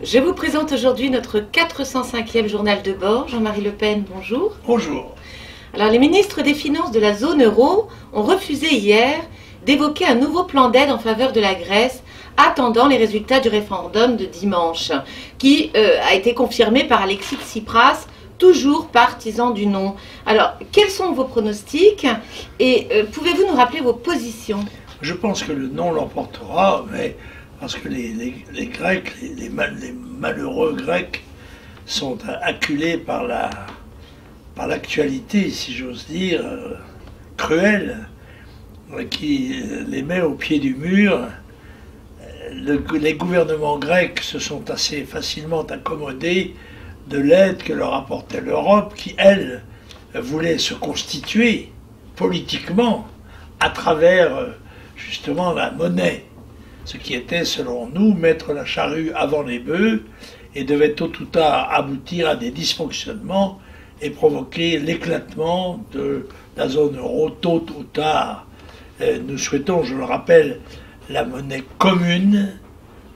Je vous présente aujourd'hui notre 405e journal de bord. Jean-Marie Le Pen, bonjour. Bonjour. Alors, les ministres des Finances de la zone euro ont refusé hier d'évoquer un nouveau plan d'aide en faveur de la Grèce, attendant les résultats du référendum de dimanche, qui a été confirmé par Alexis Tsipras, toujours partisan du non. Alors, quels sont vos pronostics et pouvez-vous nous rappeler vos positions? Je pense que le non l'emportera, mais parce que les Grecs, les malheureux Grecs, sont acculés par l'actualité, si j'ose dire, cruelle, qui les met au pied du mur. Les gouvernements grecs se sont assez facilement accommodés de l'aide que leur apportait l'Europe, qui, elle, voulait se constituer politiquement à travers justement la monnaie, ce qui était, selon nous, mettre la charrue avant les bœufs et devait tôt ou tard aboutir à des dysfonctionnements et provoquer l'éclatement de la zone euro tôt ou tard. Nous souhaitons, je le rappelle, la monnaie commune,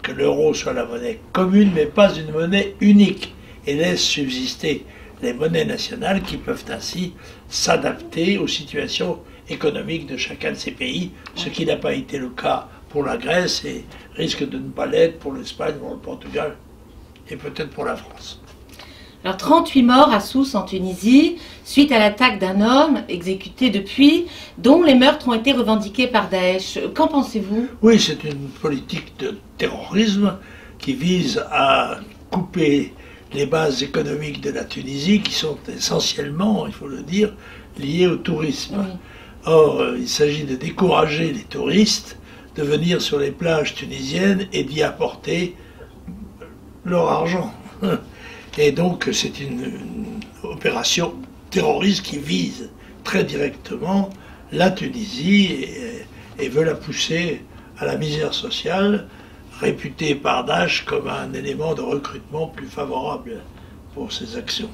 que l'euro soit la monnaie commune, mais pas une monnaie unique, et laisse subsister les monnaies nationales qui peuvent ainsi s'adapter aux situations économiques de chacun de ces pays, ce qui n'a pas été le cas pour la Grèce et risque de ne pas l'être pour l'Espagne, pour le Portugal et peut-être pour la France. Alors, 38 morts à Sousse en Tunisie, suite à l'attaque d'un homme exécuté depuis, dont les meurtres ont été revendiqués par Daesh. Qu'en pensez-vous? Oui, c'est une politique de terrorisme qui vise à couper les bases économiques de la Tunisie, qui sont essentiellement, il faut le dire, liées au tourisme. Oui. Or, il s'agit de décourager les touristes de venir sur les plages tunisiennes et d'y apporter leur argent. Et donc c'est une opération terroriste qui vise très directement la Tunisie et veut la pousser à la misère sociale, réputée par Daesh comme un élément de recrutement plus favorable pour ses actions.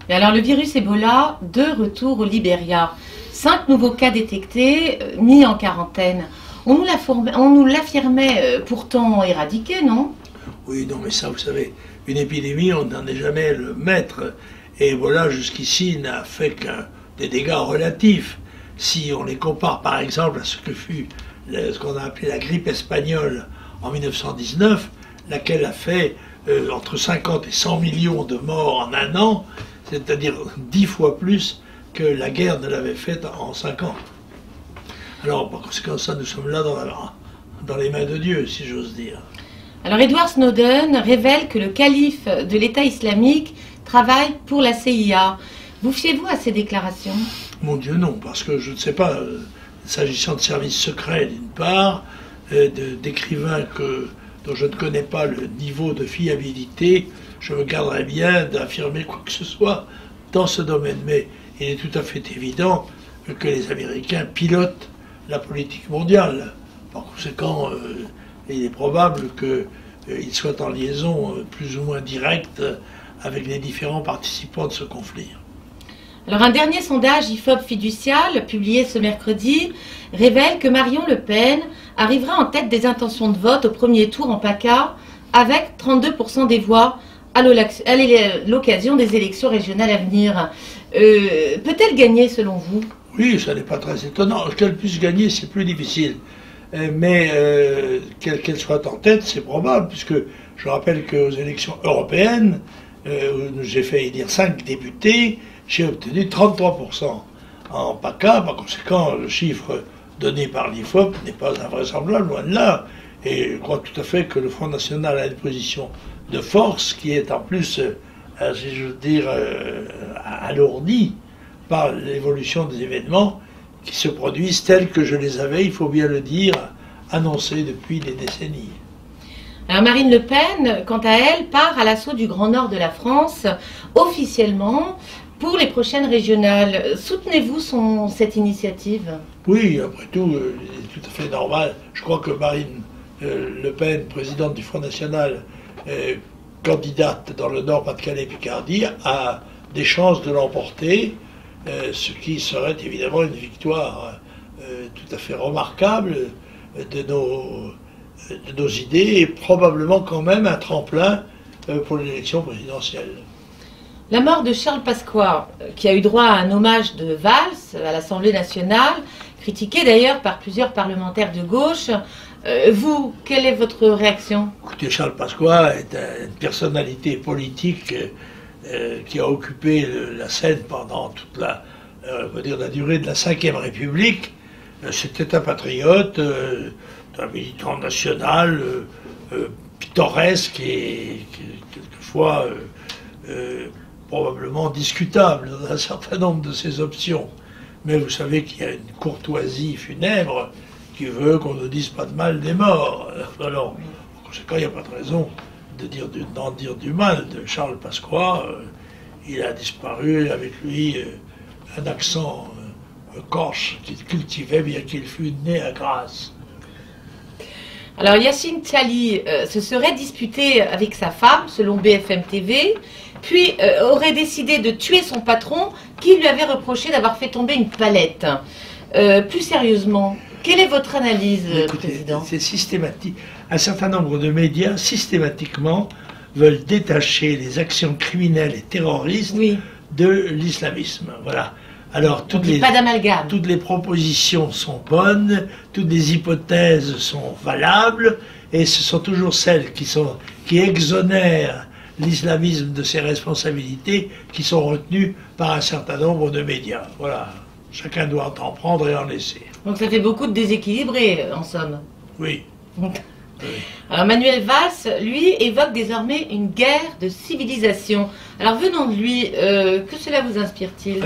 Et alors le virus Ebola, de retour au Libéria. 5 nouveaux cas détectés, mis en quarantaine. On nous l'affirmait pourtant éradiqué, non? Oui, non, mais ça, vous savez, une épidémie, on n'en est jamais le maître. Et Ebola, jusqu'ici, n'a fait que des dégâts relatifs. Si on les compare, par exemple, à ce que fut ce qu'on a appelé la grippe espagnole en 1919, laquelle a fait entre 50 et 100 millions de morts en un an, c'est-à-dire 10 fois plus que la guerre ne l'avait fait en 5 ans. Alors, par conséquent, ça, nous sommes là dans les mains de Dieu, si j'ose dire. Alors, Edward Snowden révèle que le calife de l'État islamique travaille pour la CIA. Vous fiez-vous à ces déclarations? Mon Dieu, non, parce que je ne sais pas, s'agissant de services secrets, d'une part, d'écrivains dont je ne connais pas le niveau de fiabilité, je me garderais bien d'affirmer quoi que ce soit dans ce domaine. Mais il est tout à fait évident que les Américains pilotent la politique mondiale. Par conséquent, il est probable qu'ils soient en liaison plus ou moins directe avec les différents participants de ce conflit. Alors un dernier sondage IFOP fiducial, publié ce mercredi, révèle que Marion Le Pen arrivera en tête des intentions de vote au premier tour en PACA, avec 32% des voix à l'occasion des élections régionales à venir. Peut-elle gagner selon vous? Oui, ça n'est pas très étonnant. Qu'elle puisse gagner, c'est plus difficile. Mais qu'elle soit en tête, c'est probable, puisque je rappelle qu'aux élections européennes, où j'ai fait élire 5 députés, j'ai obtenu 33% en PACA. Par conséquent, le chiffre donné par l'IFOP n'est pas invraisemblable, loin de là. Et je crois tout à fait que le Front National a une position de force qui est en plus, si je veux dire, alourdie par l'évolution des événements qui se produisent tels que je les avais, il faut bien le dire, annoncés depuis des décennies. Alors Marine Le Pen, quant à elle, part à l'assaut du Grand Nord de la France, officiellement, pour les prochaines régionales. Soutenez-vous cette initiative? Oui, après tout, c'est tout à fait normal. Je crois que Marine Le Pen, présidente du Front National, candidate dans le Nord, Pas-de-Calais, Picardie, a des chances de l'emporter, ce qui serait évidemment une victoire tout à fait remarquable de nos de nos idées et probablement quand même un tremplin pour l'élection présidentielle. La mort de Charles Pasqua, qui a eu droit à un hommage de Valls à l'Assemblée nationale, critiqué d'ailleurs par plusieurs parlementaires de gauche, vous, quelle est votre réaction? Écoutez, Charles Pasqua est une personnalité politique qui a occupé la scène pendant toute la durée de la Ve République. C'était un patriote, un militant national, pittoresque et quelquefois probablement discutable dans un certain nombre de ses options. Mais vous savez qu'il y a une courtoisie funèbre qui veut qu'on ne dise pas de mal des morts. Alors, en conséquent, il n'y a pas de raison d'en dire du mal de Charles Pasqua. Il a disparu avec lui un accent corse qu'il cultivait bien qu'il fût né à Grasse. Alors Yacine Tchali se serait disputé avec sa femme, selon BFM TV, puis aurait décidé de tuer son patron qui lui avait reproché d'avoir fait tomber une palette. Plus sérieusement, quelle est votre analyse, écoutez, Président? C'est systématique. Un certain nombre de médias, systématiquement, veulent détacher les actions criminelles et terroristes de l'islamisme. Voilà. Alors, toutes les propositions sont bonnes, toutes les hypothèses sont valables, et ce sont toujours celles qui exonèrent l'islamisme de ses responsabilités qui sont retenues par un certain nombre de médias. Voilà. Chacun doit en prendre et en laisser. Donc ça fait beaucoup de déséquilibrés, en somme. Oui. Oui. Alors Manuel Valls, lui, évoque désormais une guerre de civilisation. Alors venant de lui, que cela vous inspire-t-il?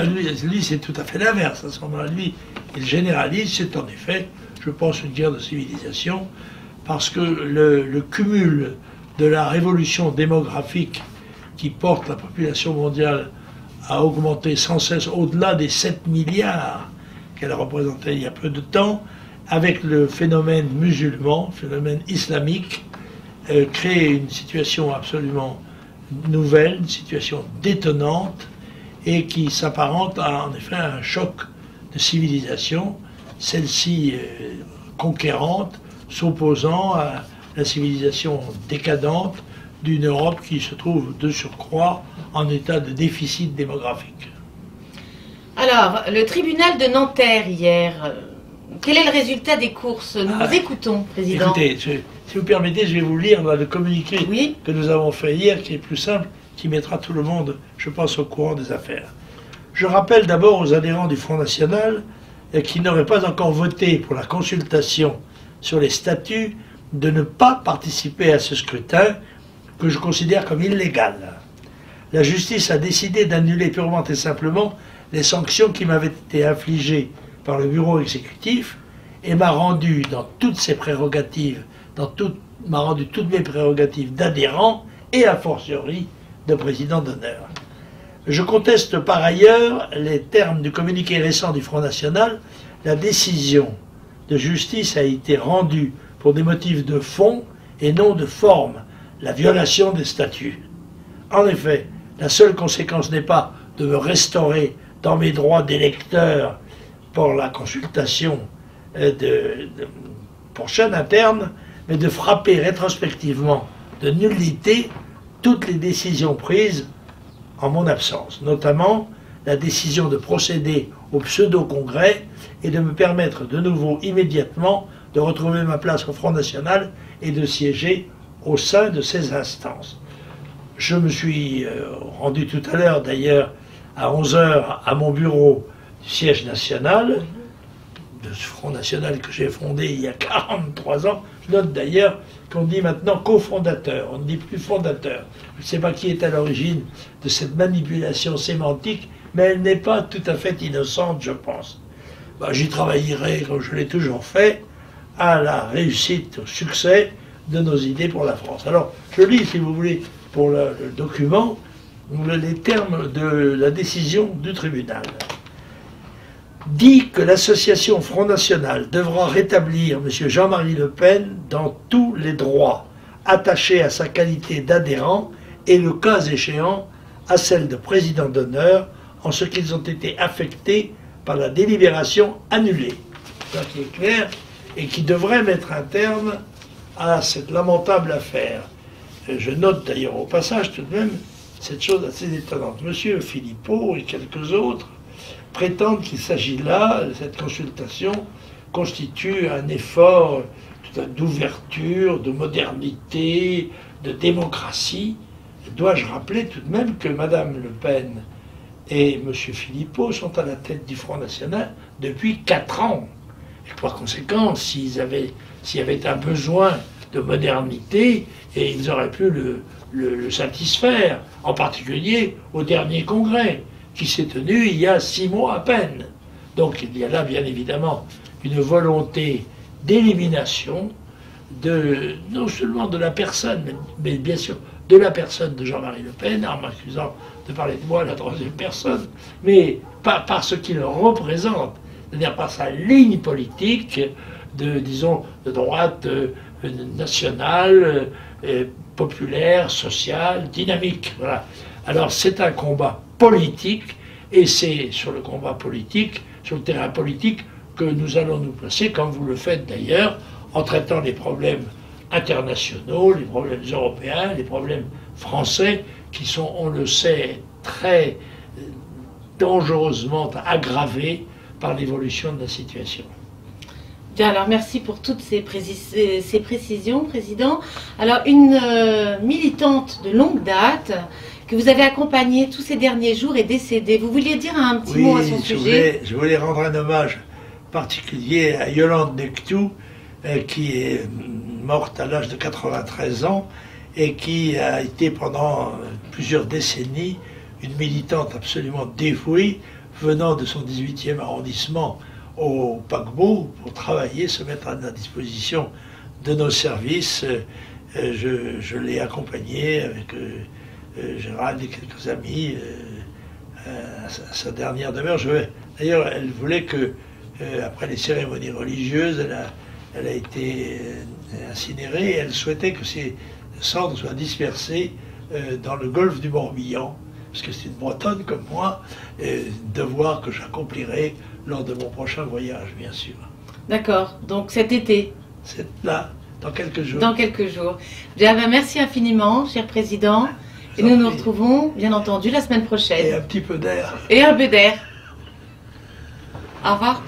Lui, c'est tout à fait l'inverse. À ce moment-là, lui, il généralise, c'est en effet, je pense, une guerre de civilisation, parce que le cumul de la révolution démographique qui porte la population mondiale à augmenter sans cesse au-delà des 7 milliards qu'elle représentait il y a peu de temps, avec le phénomène musulman, phénomène islamique, crée une situation absolument nouvelle, une situation détonnante, et qui s'apparente à en effet à un choc de civilisation, celle-ci conquérante, s'opposant à la civilisation décadente d'une Europe qui se trouve de surcroît en état de déficit démographique. Alors, le tribunal de Nanterre hier, quel est le résultat des courses? Nous vous écoutons, Président. Écoutez, si vous permettez, je vais vous lire le communiqué que nous avons fait hier, qui est plus simple, qui mettra tout le monde, je pense, au courant des affaires. Je rappelle d'abord aux adhérents du Front National qui n'auraient pas encore voté pour la consultation sur les statuts de ne pas participer à ce scrutin que je considère comme illégal. La justice a décidé d'annuler purement et simplement les sanctions qui m'avaient été infligées par le bureau exécutif et m'a rendu dans toutes ses prérogatives, m'a rendu toutes mes prérogatives d'adhérent et a fortiori de président d'honneur. Je conteste par ailleurs les termes du communiqué récent du Front National. La décision de justice a été rendue pour des motifs de fond et non de forme, la violation des statuts. En effet, la seule conséquence n'est pas de me restaurer dans mes droits d'électeur pour la consultation prochaine interne, mais de frapper rétrospectivement de nullité toutes les décisions prises en mon absence, notamment la décision de procéder au pseudo-congrès et de me permettre de nouveau immédiatement de retrouver ma place au Front National et de siéger au sein de ces instances. Je me suis rendu tout à l'heure d'ailleurs à 11h à mon bureau du siège national, de ce Front National que j'ai fondé il y a 43 ans. Je note d'ailleurs qu'on dit maintenant cofondateur, on ne dit plus fondateur. Je ne sais pas qui est à l'origine de cette manipulation sémantique, mais elle n'est pas tout à fait innocente, je pense. J'y travaillerai, comme je l'ai toujours fait, à la réussite, au succès de nos idées pour la France. Alors, je lis, si vous voulez, pour le document, les termes de la décision du tribunal. Dit que l'association Front National devra rétablir M. Jean-Marie Le Pen dans tous les droits attachés à sa qualité d'adhérent et, le cas échéant, à celle de président d'honneur en ce qu'ils ont été affectés par la délibération annulée. Ça qui est clair et qui devrait mettre un terme à cette lamentable affaire. Je note d'ailleurs au passage tout de même cette chose assez étonnante. Monsieur Philippot et quelques autres prétendent qu'il s'agit là, cette consultation constitue un effort d'ouverture, de modernité, de démocratie. Dois-je rappeler tout de même que Madame Le Pen et M. Philippot sont à la tête du Front National depuis 4 ans. Et par conséquent, s'il y avait un besoin de modernité, et ils auraient pu le satisfaire, en particulier au dernier congrès, qui s'est tenu il y a 6 mois à peine. Donc il y a là, bien évidemment, une volonté d'élimination non seulement de la personne, mais bien sûr de la personne de Jean-Marie Le Pen, en m'accusant de parler de moi à la 3e personne, mais pas par ce qu'il représente, c'est-à-dire par sa ligne politique disons, de droite nationale, populaire, sociale, dynamique. Voilà. Alors c'est un combat politique, et c'est sur le combat politique, sur le terrain politique, que nous allons nous placer, comme vous le faites d'ailleurs, en traitant les problèmes internationaux, les problèmes européens, les problèmes français, qui sont, on le sait, très dangereusement aggravés par l'évolution de la situation. Bien, alors merci pour toutes ces précisions, Président. Alors, une militante de longue date que vous avez accompagnée tous ces derniers jours est décédée. Vous vouliez dire un petit mot à son sujet? Je voulais rendre un hommage particulier à Yolande Nectou, qui est morte à l'âge de 93 ans et qui a été pendant plusieurs décennies une militante absolument dévouée, venant de son 18e arrondissement au paquebot pour travailler, se mettre à la disposition de nos services. Je l'ai accompagnée avec Gérald et quelques amis à sa dernière demeure. D'ailleurs, elle voulait que, après les cérémonies religieuses, elle a été incinérée, et elle souhaitait que ses cendres soient dispersées dans le golfe du Morbihan, parce que c'est une Bretonne comme moi, devoir que j'accomplirai lors de mon prochain voyage, bien sûr. D'accord, donc cet été? C'est là, dans quelques jours. Dans quelques jours. Bien, merci infiniment, cher Président. Et nous nous retrouvons, bien entendu, la semaine prochaine. Et un petit peu d'air. Et un peu d'air. Au revoir.